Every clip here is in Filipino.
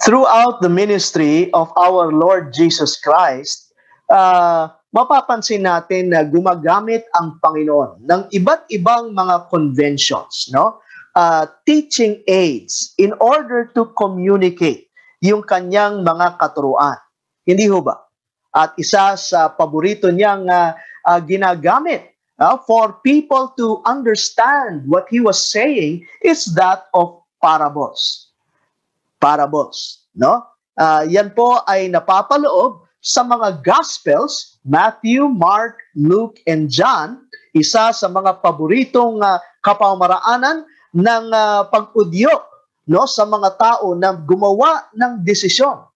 Throughout the ministry of our Lord Jesus Christ, mapapansin natin na gumagamit ang Panginoon ng iba't ibang mga conventions, no? Teaching aids in order to communicate yung kanyang mga katuruan. Hindi ho ba? At isa sa paborito niyang ginagamit for people to understand what he was saying is that of parables. Parables, no? Yan po ay napapaloob sa mga Gospels, Matthew, Mark, Luke, and John. Isa sa mga paboritong kapamaraanan ng pag-udyok, no, sa mga tao na gumawa ng desisyon.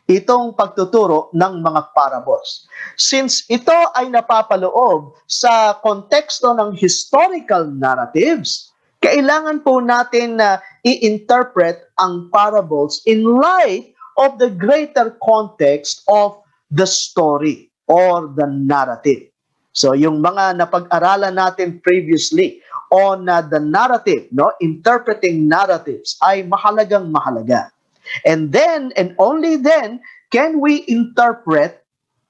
Itong pagtuturo ng mga parables. Since ito ay napapaloob sa konteksto ng historical narratives, kailangan po natin na i-interpret ang parables in light of the greater context of the story or the narrative. So yung mga napag-aralan natin previously on the narrative, no, interpreting narratives ay mahalagang mahalaga. And then, and only then, can we interpret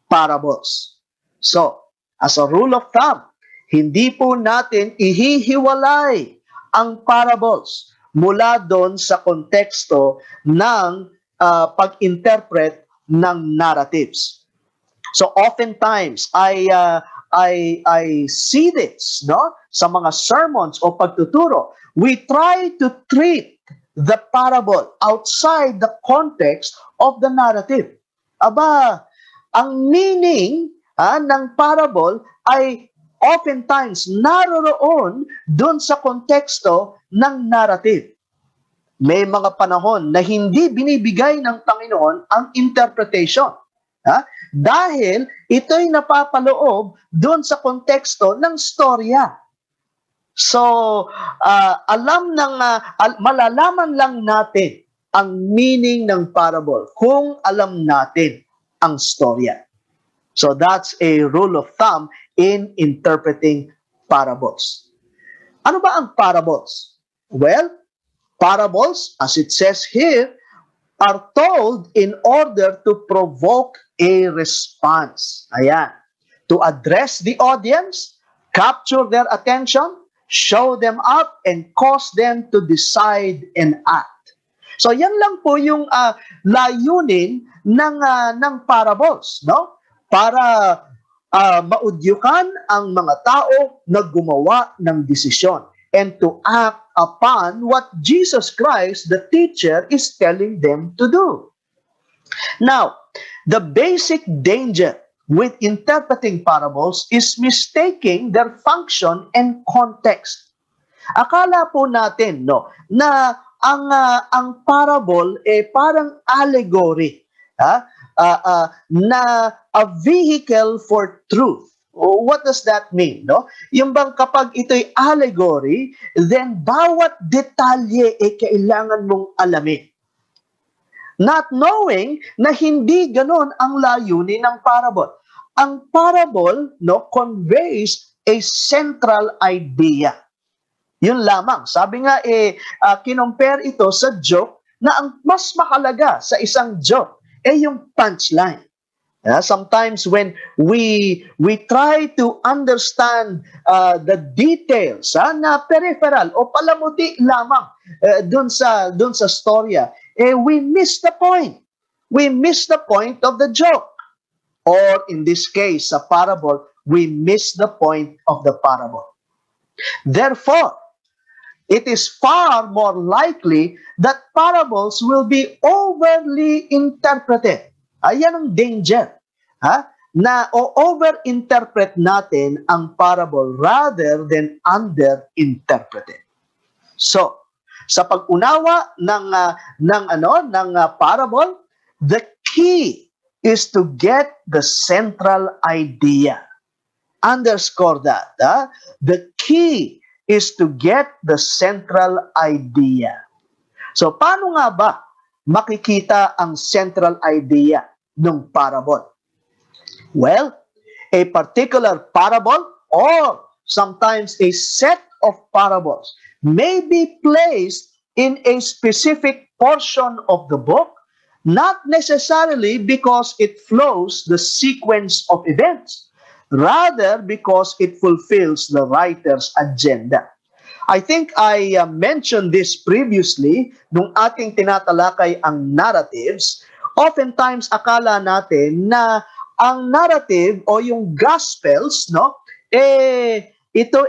parables. So, as a rule of thumb, hindi po natin ihihiwalay ang parables mula doon sa konteksto ng pag-interpret ng narratives. So, oftentimes, I see this, no? Sa mga sermons o pagtuturo, we try to treat the parable outside the context of the narrative. Aba, ang meaning ng parable ay oftentimes naroroon doon sa konteksto ng narrative. May mga panahon na hindi binibigay ng Panginoon ang interpretation. Dahil ito'y napapaloob doon sa konteksto ng storya. So, malalaman lang natin ang meaning ng parable kung alam natin ang storya. So, that's a rule of thumb in interpreting parables. Ano ba ang parables? Well, parables, as it says here, are told in order to provoke a response. Ayan. To address the audience, capture their attention, show them up, and cause them to decide and act. So yan lang po yung layunin ng parables, no? Para maudyukan ang mga tao na gumawa ng desisyon and to act upon what Jesus Christ, the teacher, is telling them to do. Now, the basic danger with interpreting parables is mistaking their function and context. Akala po natin, no, na ang parable parang allegory, na a vehicle for truth. What does that mean, no? Yung bang kapag ito'y allegory, then bawat detalye kailangan mong alamin. Not knowing na hindi ganon ang layunin ng parable. Ang parable, no, conveys a central idea. Yun lamang. Sabi nga, kinompare ito sa joke na ang mas mahalaga sa isang joke yung punchline. Sometimes when we try to understand the details na peripheral o palamuti lamang dun sa storya, we miss the point. We miss the point of the joke. Or in this case, sa parable, we miss the point of the parable. Therefore, it is far more likely that parables will be overly interpreted. Ayan ang danger. Na over-interpret natin ang parable rather than under-interpreted. So, sa pag-unawa ng parable, the key is to get the central idea. Underscore that. The key is to get the central idea. So, paano nga ba makikita ang central idea ng parable? Well, a particular parable or sometimes a set of parables may be placed in a specific portion of the book Not necessarily because it flows the sequence of events, rather because it fulfills the writer's agenda. I think I mentioned this previously nung ating tinatalakay ang narratives. Oftentimes akala natin na ang narrative o yung gospels, no, ito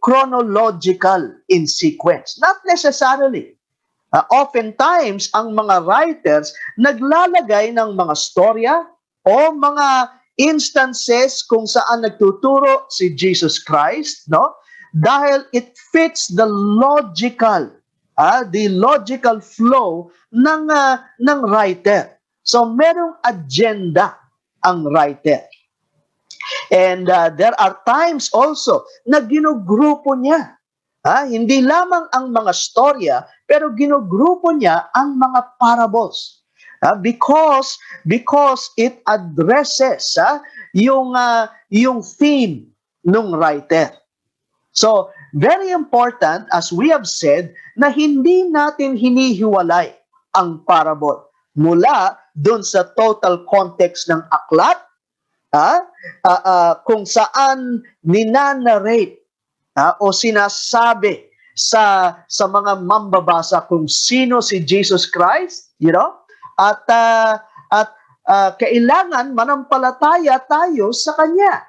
chronological in sequence. Not necessarily. Oftentimes ang mga writers naglalagay ng mga storya o mga instances kung saan nagtuturo si Jesus Christ, no? Dahil it fits the logical flow ng writer. So merong agenda ang writer. And there are times also na ginugrupo niya. Hindi lamang ang mga storya, pero ginugrupo niya ang mga parables. Because it addresses yung theme ng writer. So, very important, as we have said, na hindi natin hinihiwalay ang parable mula doon sa total context ng aklat, kung saan ninanarrate o sinasabi sa mga mambabasa kung sino si Jesus Christ, at kailangan manampalataya tayo sa Kanya.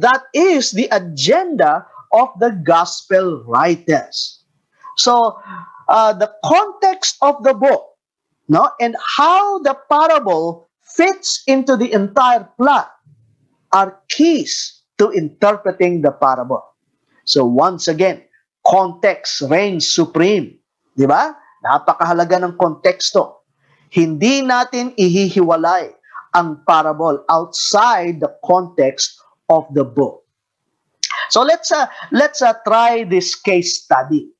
That is the agenda of the gospel writers. So, the context of the book, and how the parable fits into the entire plot are keys to interpreting the parable. So, once again, context reigns supreme. Di ba? Napakahalaga ng konteksto. Hindi natin ihihiwalay ang parable outside the context of the book. So let's try this case study.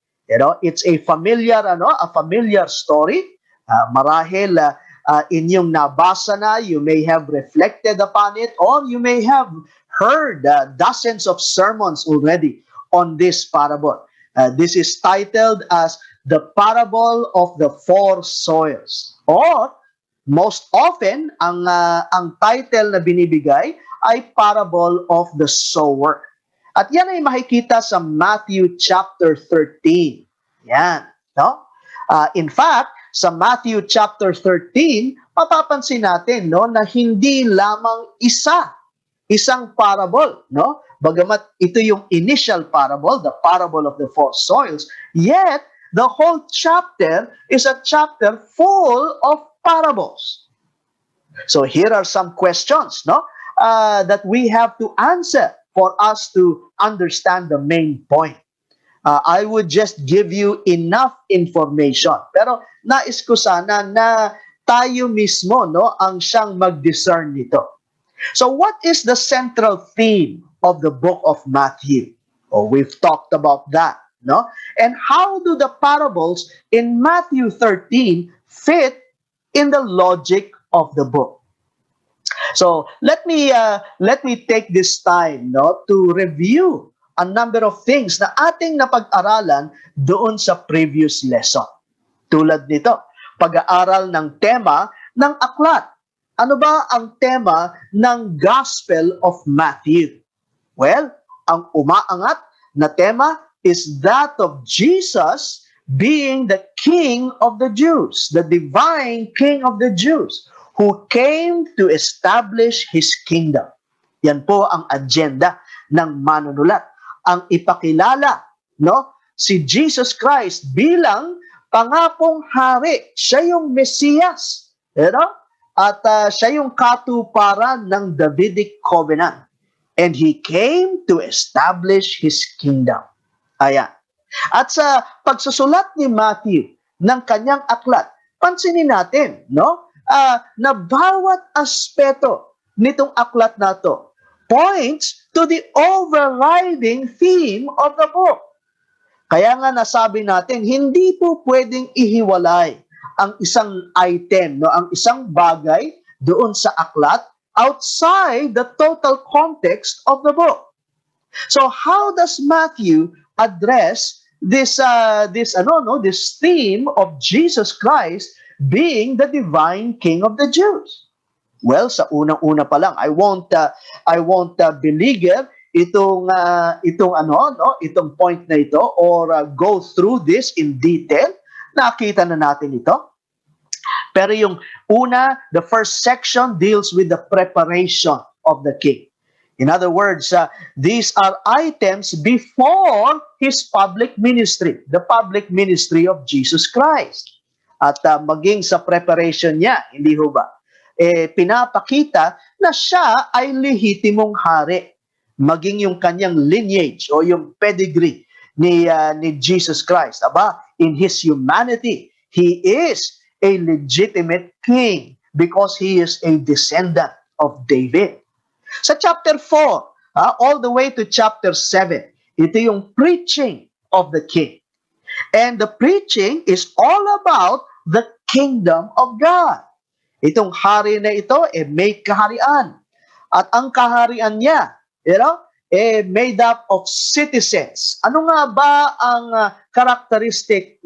It's a familiar story. Marahil inyong nabasa na, you may have reflected upon it, or you may have heard dozens of sermons already on this parable. This is titled as the parable of the four soils. Or most often ang title na binibigay ay parable of the sower. At yan ay makikita sa Matthew chapter 13. Yan, no? In fact, sa Matthew chapter 13, mapapansin natin, na hindi lamang isang parable, Bagamat ito yung initial parable, the parable of the four soils, yet the whole chapter is a chapter full of parables. So here are some questions, that we have to answer for us to understand the main point. I would just give you enough information. Pero nais ko sana na tayo mismo ang siyang mag-discern nito. So what is the central theme of the book of Matthew? We've talked about that. And how do the parables in Matthew 13 fit in the logic of the book? So let me take this time to review a number of things na ating napag-aralan doon sa previous lesson. Tulad nito, pag-aaral ng tema ng aklat. Ano ba ang tema ng Gospel of Matthew? Well, ang umaangat na tema is that of Jesus being the King of the Jews, the divine King of the Jews, who came to establish His kingdom. Yan po ang agenda ng manunulat. Ang ipakilala, si Jesus Christ bilang pangakong hari. Siya yung Mesiyas, at siya yung katuparan ng Davidic covenant. And He came to establish His kingdom. Ayan. At sa pagsusulat ni Matthew ng kanyang aklat, pansinin natin, na bawat aspeto nitong aklat na to points to the overriding theme of the book. Kaya nga nasabi natin, hindi po pwedeng ihiwalay ang isang item, ang isang bagay doon sa aklat outside the total context of the book. So how does Matthew address this theme of Jesus Christ being the divine King of the Jews. Well, sa unang-una pa lang, I won't beleaguer itong point na ito or go through this in detail. Nakita na natin ito. Pero yung una, the first section deals with the preparation of the king. In other words, these are items before his public ministry, the public ministry of Jesus Christ. At maging sa preparation niya, hindi ho ba? Pinapakita na siya ay lehitimong hari. Maging yung kanyang lineage o yung pedigree ni Jesus Christ. Aba, in his humanity, he is a legitimate king because he is a descendant of David. Sa chapter 4, all the way to chapter 7, ito yung preaching of the king. And the preaching is all about the kingdom of God. Itong hari na ito, may kaharian. At ang kaharian niya, made up of citizens. Ano nga ba ang characteristics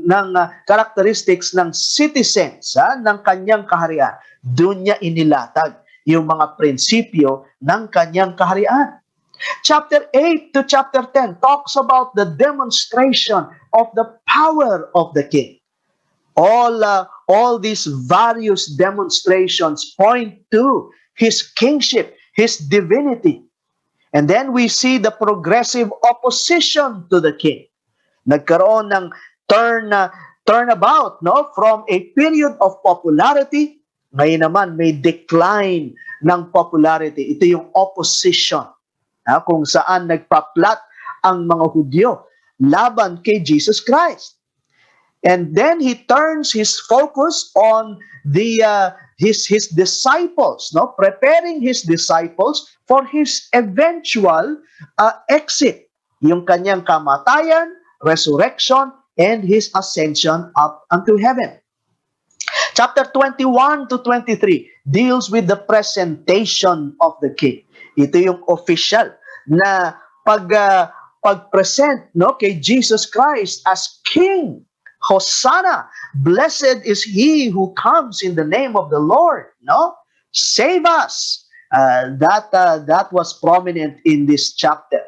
ng citizens ng kanyang kaharian? Doon niya inilatag yung mga prinsipyo ng kanyang kaharian. Chapter 8 to chapter 10 talks about the demonstration of the power of the king. All these various demonstrations point to his kingship, his divinity. And then we see the progressive opposition to the king. Nagkaroon ng turnabout, from a period of popularity. Ngayon naman, may decline ng popularity. Ito yung opposition, kung saan nagpaplat ang mga Hudyo laban kay Jesus Christ. And then he turns his focus on his disciples, preparing his disciples for his eventual exit, yung kanyang kamatayan, resurrection, and his ascension up unto heaven. Chapter 21 to 23 deals with the presentation of the king. Ito yung official na pag-present kay Jesus Christ as king. Hosanna! Blessed is he who comes in the name of the Lord. Save us! That was prominent in this chapter.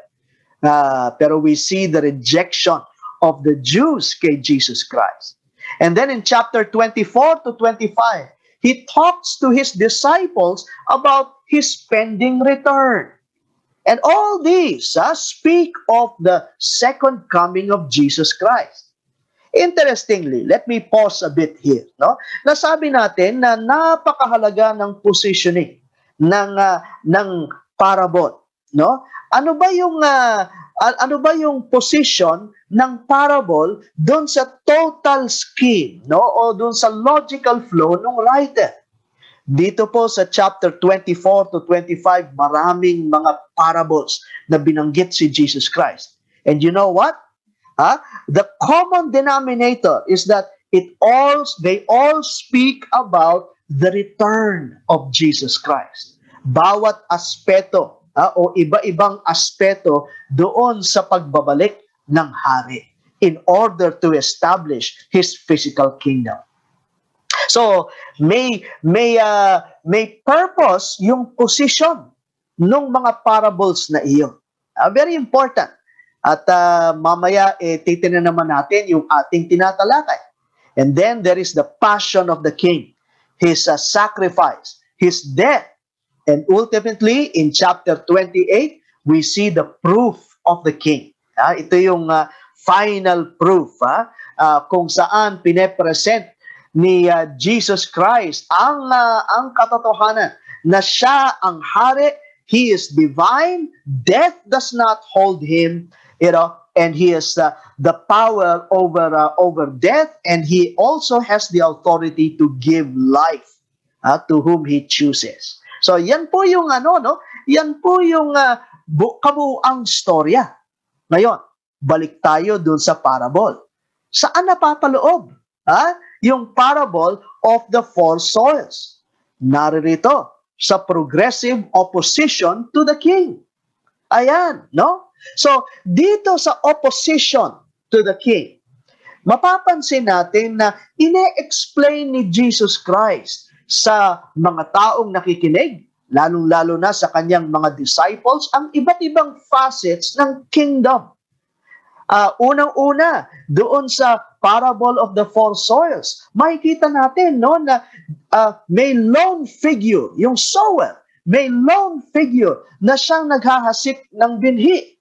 Pero we see the rejection of the Jews kay Jesus Christ. And then in chapter 24 to 25, he talks to his disciples about his pending return. And all these speak of the second coming of Jesus Christ. Interestingly, let me pause a bit here. Nasabi natin na napakahalaga ng positioning ng parable. Ano ba yung position ng parable doon sa total scheme, o doon sa logical flow ng writer? Dito po sa chapter 24 to 25, maraming mga parables na binanggit si Jesus Christ. And you know what? The common denominator is that they all speak about the return of Jesus Christ. Bawat aspeto o iba-ibang aspeto doon sa pagbabalik ng hari in order to establish his physical kingdom. So, may purpose yung position ng mga parables na iyon. Very important. At mamaya, titingnan naman natin yung ating tinatalakay. And then, there is the passion of the king, his sacrifice, his death. And ultimately, in chapter 28, we see the proof of the king. Ito yung final proof kung saan pinepresent ni Jesus Christ ang katotohanan na siya ang hari, he is divine, death does not hold him, and he has the power over death, and he also has the authority to give life to whom he chooses. So yan po yung yan po yung kabuuang storya. Ngayon, balik tayo dun sa parable. Saan napapaloob? Yung parable of the four soils. Naririto sa progressive opposition to the king. Ayan, no? So, dito sa opposition to the king, mapapansin natin na ine-explain ni Jesus Christ sa mga taong nakikinig, lalong-lalo na sa kanyang mga disciples, ang iba't ibang facets ng kingdom. Unang-una, doon sa parable of the four soils, makikita natin no, na may lone figure, yung sower, may lone figure na siyang naghahasik ng binhi.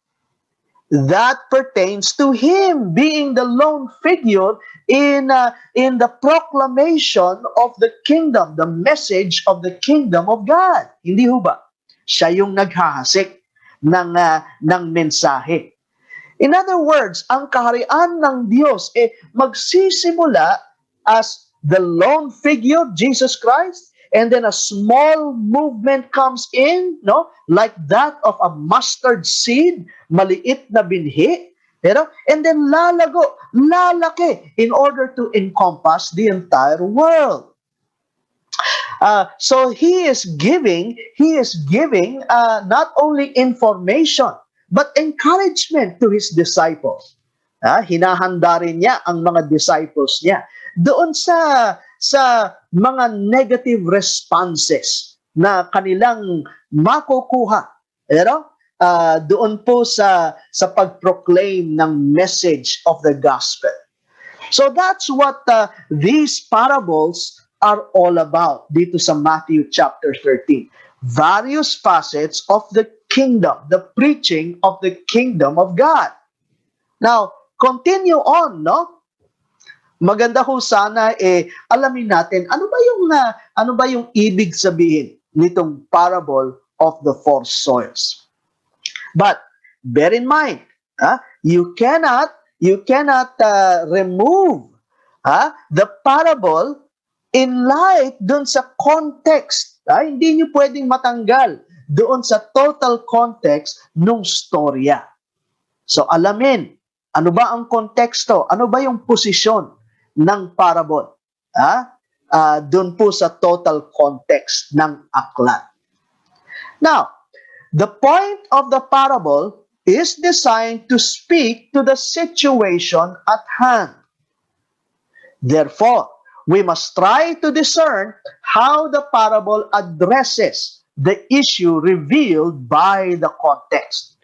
That pertains to him being the lone figure in the proclamation of the kingdom, the message of the kingdom of God. Hindi ho ba? Siya yung naghahasik ng mensahe. In other words, ang kaharian ng Diyos magsisimula as the lone figure, Jesus Christ, and then a small movement comes in, no? Like that of a mustard seed, maliit na binhi, and then lalaki in order to encompass the entire world. So he is giving not only information, but encouragement to his disciples. Hinahanda rin niya ang mga disciples niya doon sa mga negative responses na kanilang makukuha. Doon po sa pag-proclaim ng message of the gospel. So that's what these parables are all about dito sa Matthew chapter 13. Various facets of the kingdom, the preaching of the kingdom of God. Now, continue on, no? Maganda ho sana alamin natin ano ba yung ibig sabihin nitong parable of the four soils. But bear in mind, you cannot remove the parable in light dun sa context. Hindi niyo pwedeng matanggal doon sa total context nung storya. So alamin, ano ba ang konteksto? Ano ba yung posisyon ng parable? Doon po sa total context ng aklat. Now, the point of the parable is designed to speak to the situation at hand. Therefore, we must try to discern how the parable addresses the issue revealed by the context.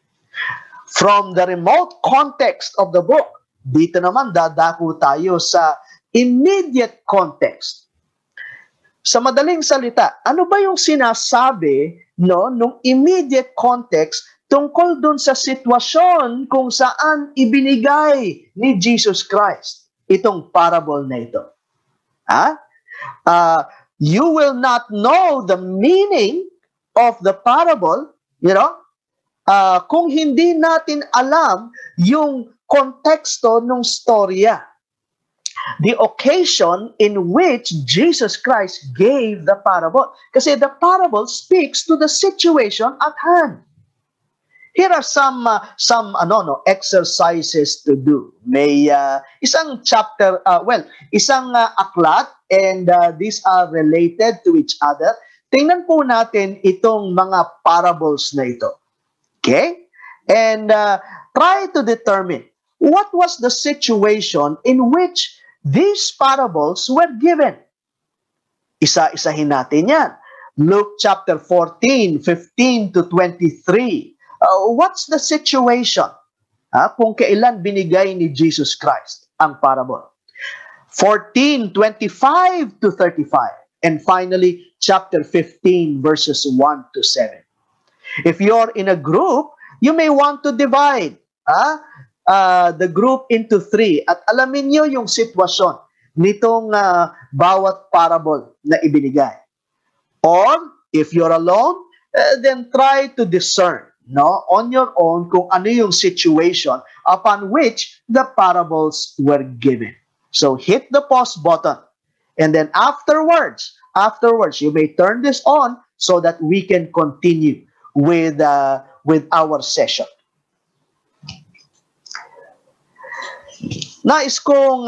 From the remote context of the book, dito naman dadako tayo sa immediate context. Sa madaling salita, ano ba yung sinasabi nung immediate context tungkol dun sa sitwasyon kung saan ibinigay ni Jesus Christ itong parable na ito? You will not know the meaning of the parable, kung hindi natin alam yung konteksto ng storya. The occasion in which Jesus Christ gave the parable. Kasi the parable speaks to the situation at hand. Here are some exercises to do. May isang chapter, isang aklat, and these are related to each other. Tingnan po natin itong mga parables na ito. Okay? And try to determine what was the situation in which these parables were given. Isa-isahin natin yan. Luke chapter 14, 15 to 23. What's the situation? Kung kailan binigay ni Jesus Christ ang parable? 14, 25 to 35. And finally, chapter 15, verses 1 to 7. If you're in a group, you may want to divide the group into 3 at alamin nyo yung sitwasyon nitong bawat parable na ibinigay. Or, if you're alone, then try to discern on your own kung ano yung situation upon which the parables were given. So, hit the pause button. And then afterwards, you may turn this on so that we can continue with our session. Nais kong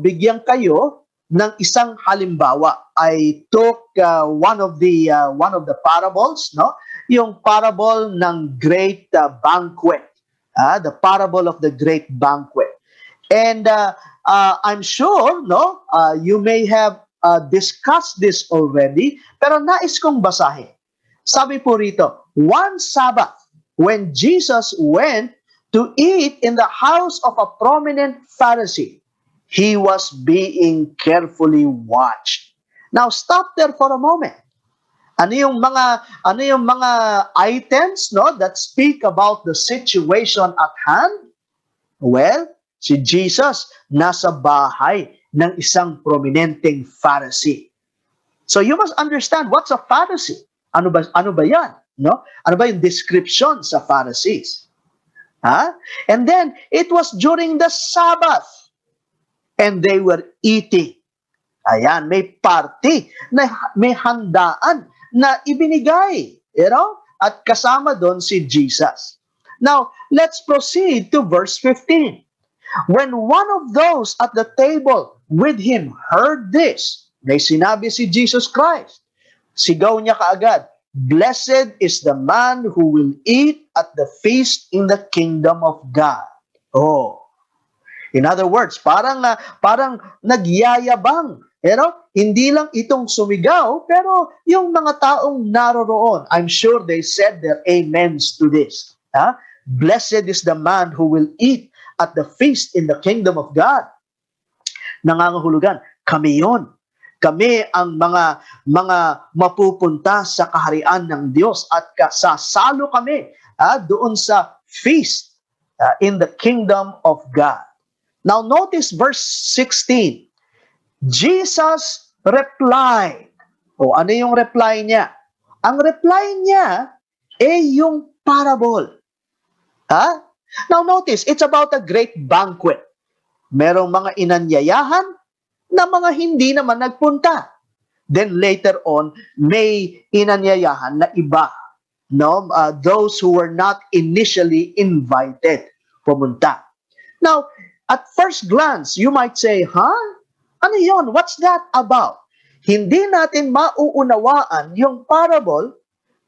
bigyan kayo ng isang halimbawa. I took one of the parables, yung parable ng great banquet, the parable of the great banquet. And I'm sure, no, you may have discussed this already, pero nais kong basahin. Sabi po rito, one Sabbath, when Jesus went to eat in the house of a prominent Pharisee, he was being carefully watched. Now, stop there for a moment. Ano yung mga items, no, that speak about the situation at hand? Well, si Jesus nasa bahay ng isang prominenteng Pharisee. So you must understand what's a Pharisee. Ano ba 'yan, no? Ano ba yung description sa Pharisees? And then it was during the Sabbath and they were eating. Ayan, may party, may handaan na ibinigay, at kasama doon si Jesus. Now, let's proceed to verse 15. When one of those at the table with him heard this, may sinabi si Jesus Christ, sigaw niya kaagad, "Blessed is the man who will eat at the feast in the kingdom of God." Oh. In other words, parang nagyayabang. Hindi lang itong sumigaw, pero yung mga taong naroroon, I'm sure they said their amens to this. Blessed is the man who will eat at the feast in the kingdom of God. Nangangahulugan, kami yon. Kami ang mga mapupunta sa kaharian ng Diyos at kasasalo kami doon sa feast in the kingdom of God. Now notice verse 16. Jesus replied. Ano yung reply niya? Ang reply niya yung parable. Now notice, it's about a great banquet. Merong mga inanyayahan na mga hindi naman nagpunta. Then later on, may inanyayahan na iba. No? Those who were not initially invited pumunta. Now, at first glance, you might say, ano yon? What's that about? Hindi natin mauunawaan yung parable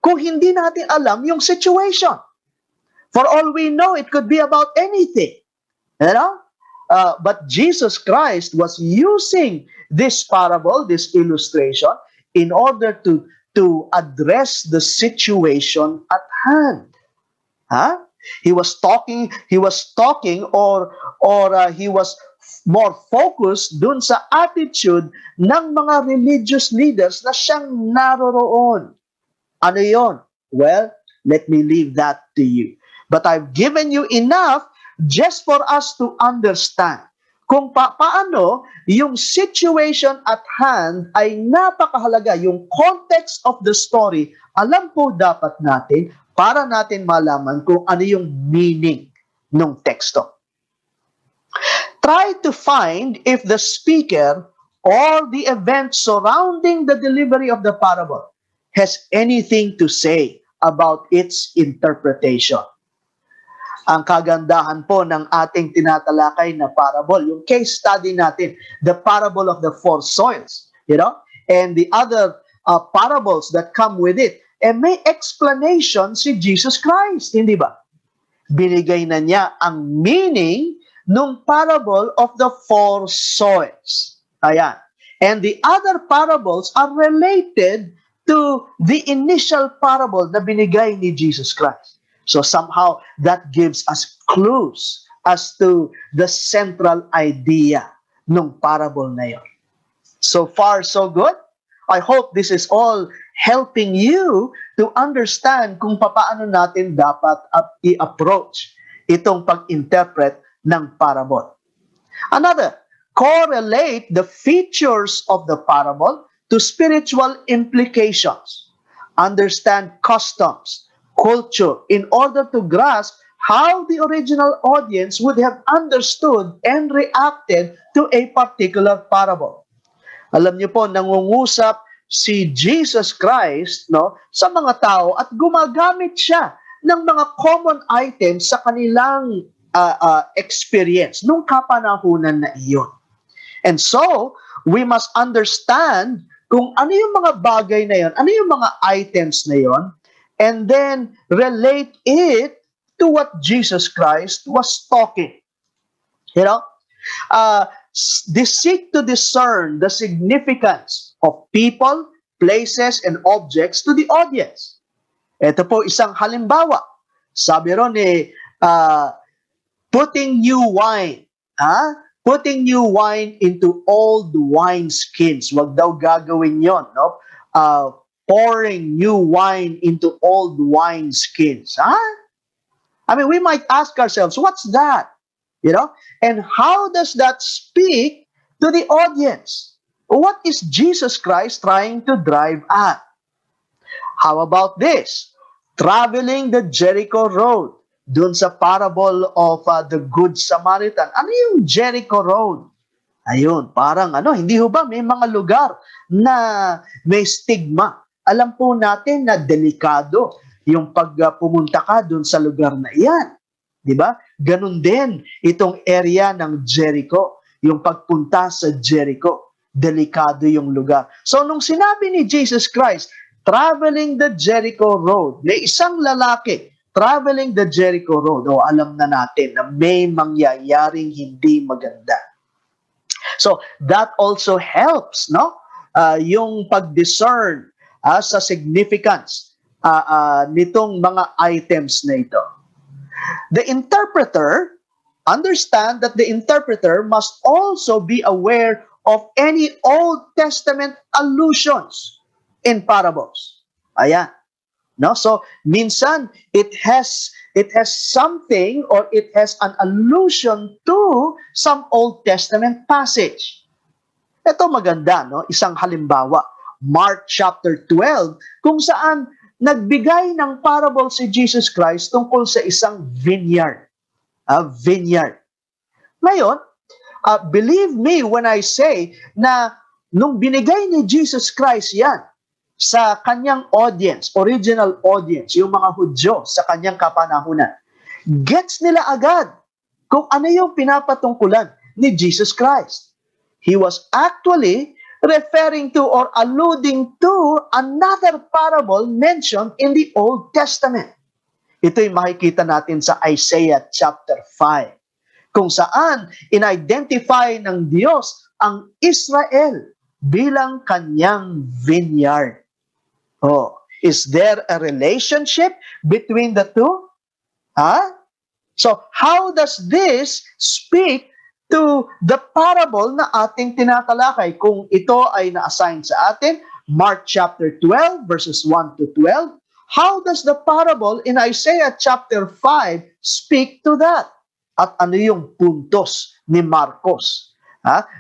kung hindi natin alam yung situation. For all we know, it could be about anything. But Jesus Christ was using this parable, this illustration, in order to address the situation at hand. He was talking, or he was more focused dun sa attitude ng mga religious leaders na siyang naroroon. Ano yon? Well, let me leave that to you. But I've given you enough just for us to understand kung paano yung situation at hand ay napakahalaga. Yung context of the story, alam po dapat natin para natin malaman kung ano yung meaning ng teksto. Try to find if the speaker or the event surrounding the delivery of the parable has anything to say about its interpretation. Ang kagandahan po ng ating tinatalakay na parable, yung case study natin, the parable of the four soils, and the other parables that come with it, may explanation si Jesus Christ, hindi ba? Binigay na niya ang meaning nung parable of the four soils. Ayan. And the other parables are related to the initial parable na binigay ni Jesus Christ. So somehow that gives us clues as to the central idea nung parable na yun. So far, so good. I hope this is all helping you to understand kung paano natin dapat i-approach itong pag-interpret ng parable. Another, correlate the features of the parable to spiritual implications. Understand customs, culture, in order to grasp how the original audience would have understood and reacted to a particular parable. Alam niyo po, nangungusap si Jesus Christ sa mga tao at gumagamit siya ng mga common items sa kanilang experience nung kapanahunan na iyon. And so, we must understand kung ano yung mga bagay na yon, ano yung mga items na yon, and then relate it to what Jesus Christ was talking. They seek to discern the significance of people, places, and objects to the audience. Ito po isang halimbawa. Sabi ron putting new wine. Putting new wine into old wine skins. Wag daw gagawin yon, no? Pouring new wine into old wine skins. I mean, we might ask ourselves, what's that? You know? And how does that speak to the audience? What is Jesus Christ trying to drive at? How about this? Traveling the Jericho Road. Dun sa parable of the Good Samaritan. Ano yung Jericho Road? Ayun, parang hindi ho ba may mga lugar na may stigma? Alam po natin na delikado yung pag pumunta ka dun sa lugar na iyan. Di ba? Ganun din itong area ng Jericho. Yung pagpunta sa Jericho. Delikado yung lugar. So nung sinabi ni Jesus Christ, traveling the Jericho Road, may isang lalaki traveling the Jericho Road, alam na natin na may mangyayaring hindi maganda. So that also helps, no? Yung pag-discern sa significance nitong mga items na ito. The interpreter, understand that the interpreter must also be aware of any Old Testament allusions in parables. Ayan. No? So, minsan, it has something or it has an allusion to some Old Testament passage. Ito maganda, no? Isang halimbawa. Mark chapter 12, kung saan nagbigay ng parable si Jesus Christ tungkol sa isang vineyard. Vineyard. Ngayon, believe me when I say na nung binigay ni Jesus Christ yan sa kanyang audience, original audience, yung mga Hudyo sa kanyang kapanahunan, gets nila agad kung ano yung pinapatungkulan ni Jesus Christ. He was actually referring to or alluding to another parable mentioned in the Old Testament. Ito'y makikita natin sa Isaiah chapter 5, kung saan in-identify ng Diyos ang Israel bilang kanyang vineyard. Is there a relationship between the two? So, how does this speak to the parable na ating tinatalakay? Kung ito ay na-assign sa atin, Mark chapter 12, verses 1 to 12, how does the parable in Isaiah chapter 5 speak to that? At ano yung puntos ni Marcos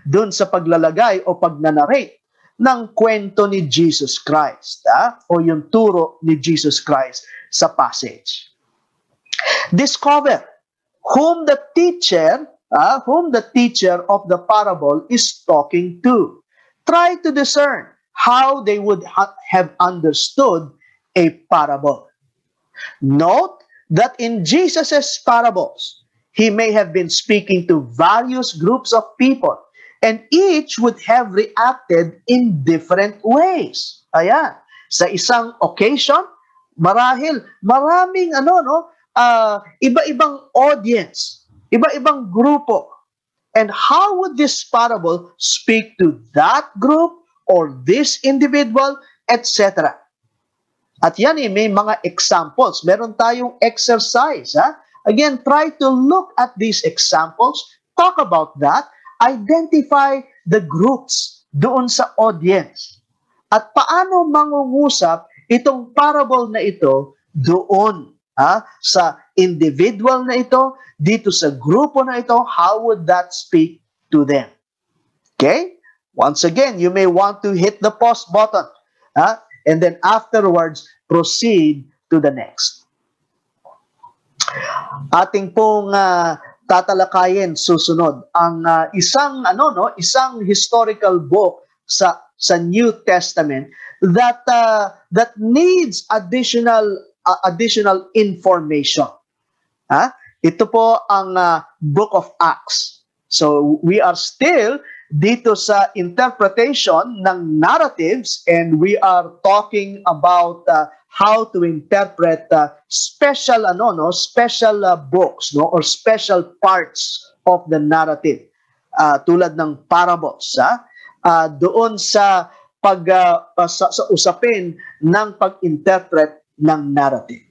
doon sa paglalagay o pagnanarrate ng kwento ni Jesus Christ o yung turo ni Jesus Christ sa passage? Discover whom the teacher of the parable is talking to. Try to discern how they would have understood a parable. Note that in Jesus's parables, he may have been speaking to various groups of people, and each would have reacted in different ways. Ayan. Sa isang occasion, marahil maraming iba-ibang audience, iba-ibang grupo. And how would this parable speak to that group or this individual, etc.? At yan may mga examples. Meron tayong exercise. Again, try to look at these examples, talk about that, identify the groups doon sa audience. At paano mangungusap itong parable na ito doon sa individual na ito, dito sa grupo na ito, how would that speak to them? Okay? Once again, you may want to hit the pause button. And then afterwards, proceed to the next. Ating pong tatalakayin susunod ang isang historical book sa New Testament that needs additional information. Ito po ang Book of Acts. So we are still dito sa interpretation ng narratives, and we are talking about how to interpret special books, or special parts of the narrative. tulad ng parables, doon sa sa usapin ng pag-interpret ng narrative.